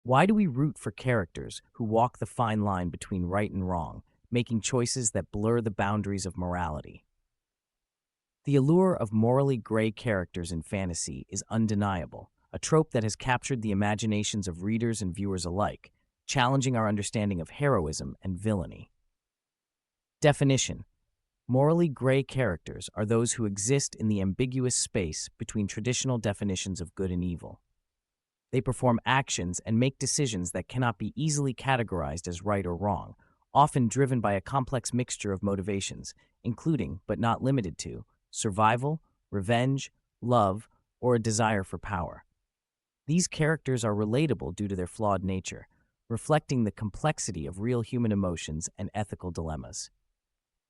Why do we root for characters who walk the fine line between right and wrong, making choices that blur the boundaries of morality? The allure of morally gray characters in fantasy is undeniable, a trope that has captured the imaginations of readers and viewers alike, challenging our understanding of heroism and villainy. Definition: morally gray characters are those who exist in the ambiguous space between traditional definitions of good and evil. They perform actions and make decisions that cannot be easily categorized as right or wrong, often driven by a complex mixture of motivations, including, but not limited to, survival, revenge, love, or a desire for power. These characters are relatable due to their flawed nature, reflecting the complexity of real human emotions and ethical dilemmas.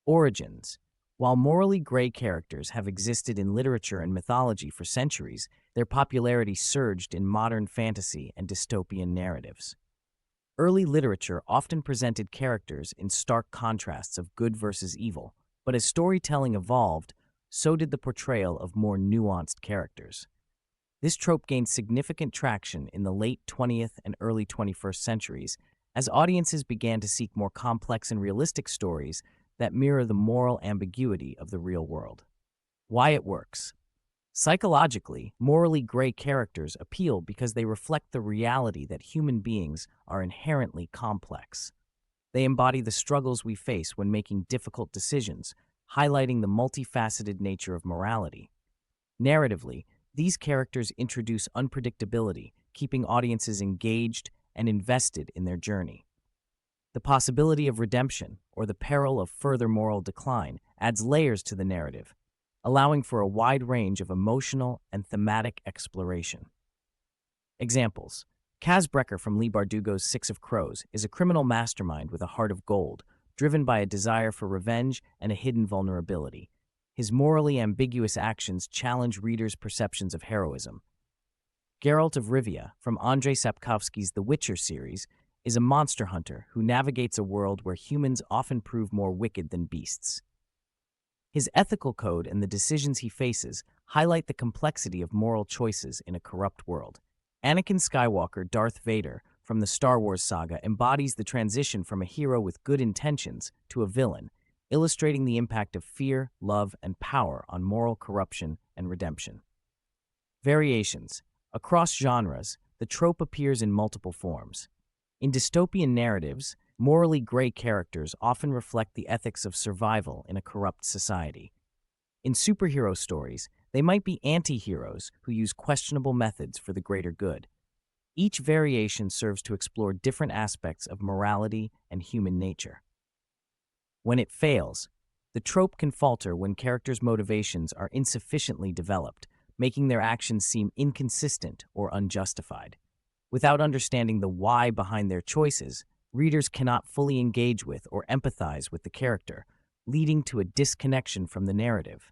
Origins: while morally gray characters have existed in literature and mythology for centuries, their popularity surged in modern fantasy and dystopian narratives. Early literature often presented characters in stark contrasts of good versus evil, but as storytelling evolved, so did the portrayal of more nuanced characters. This trope gained significant traction in the late 20th and early 21st centuries as audiences began to seek more complex and realistic stories that mirror the moral ambiguity of the real world. Why it works. Psychologically, morally gray characters appeal because they reflect the reality that human beings are inherently complex. They embody the struggles we face when making difficult decisions, highlighting the multifaceted nature of morality. Narratively, these characters introduce unpredictability, keeping audiences engaged and invested in their journey. The possibility of redemption, or the peril of further moral decline, adds layers to the narrative, allowing for a wide range of emotional and thematic exploration. Examples: Kaz Brecker from Lee Bardugo's Six of Crows is a criminal mastermind with a heart of gold, driven by a desire for revenge and a hidden vulnerability. His morally ambiguous actions challenge readers' perceptions of heroism. Geralt of Rivia from Andrzej Sapkowski's The Witcher series is a monster hunter who navigates a world where humans often prove more wicked than beasts. His ethical code and the decisions he faces highlight the complexity of moral choices in a corrupt world. Anakin Skywalker, Darth Vader, from the Star Wars saga embodies the transition from a hero with good intentions to a villain, illustrating the impact of fear, love, and power on moral corruption and redemption. Variations. Across genres, the trope appears in multiple forms. In dystopian narratives, morally gray characters often reflect the ethics of survival in a corrupt society. In superhero stories, they might be anti-heroes who use questionable methods for the greater good. Each variation serves to explore different aspects of morality and human nature. When it fails, the trope can falter when characters' motivations are insufficiently developed, making their actions seem inconsistent or unjustified. Without understanding the why behind their choices, readers cannot fully engage with or empathize with the character, leading to a disconnection from the narrative.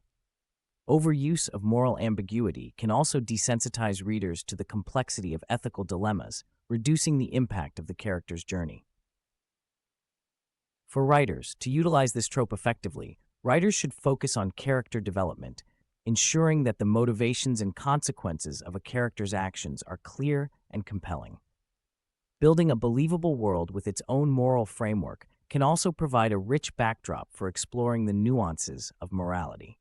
Overuse of moral ambiguity can also desensitize readers to the complexity of ethical dilemmas, reducing the impact of the character's journey. For writers, to utilize this trope effectively, writers should focus on character development, ensuring that the motivations and consequences of a character's actions are clear and compelling. Building a believable world with its own moral framework can also provide a rich backdrop for exploring the nuances of morality.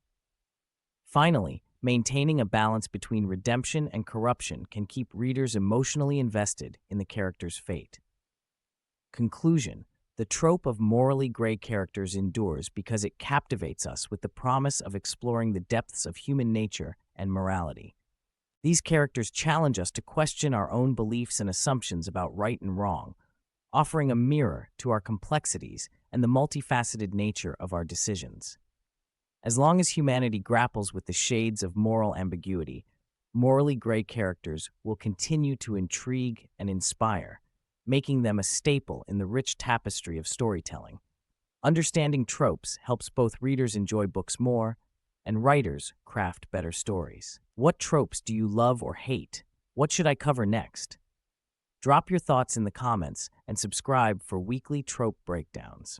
Finally, maintaining a balance between redemption and corruption can keep readers emotionally invested in the character's fate. Conclusion: the trope of morally gray characters endures because it captivates us with the promise of exploring the depths of human nature and morality. These characters challenge us to question our own beliefs and assumptions about right and wrong, offering a mirror to our complexities and the multifaceted nature of our decisions. As long as humanity grapples with the shades of moral ambiguity, morally gray characters will continue to intrigue and inspire, making them a staple in the rich tapestry of storytelling. Understanding tropes helps both readers enjoy books more and writers craft better stories. What tropes do you love or hate? What should I cover next? Drop your thoughts in the comments and subscribe for weekly trope breakdowns.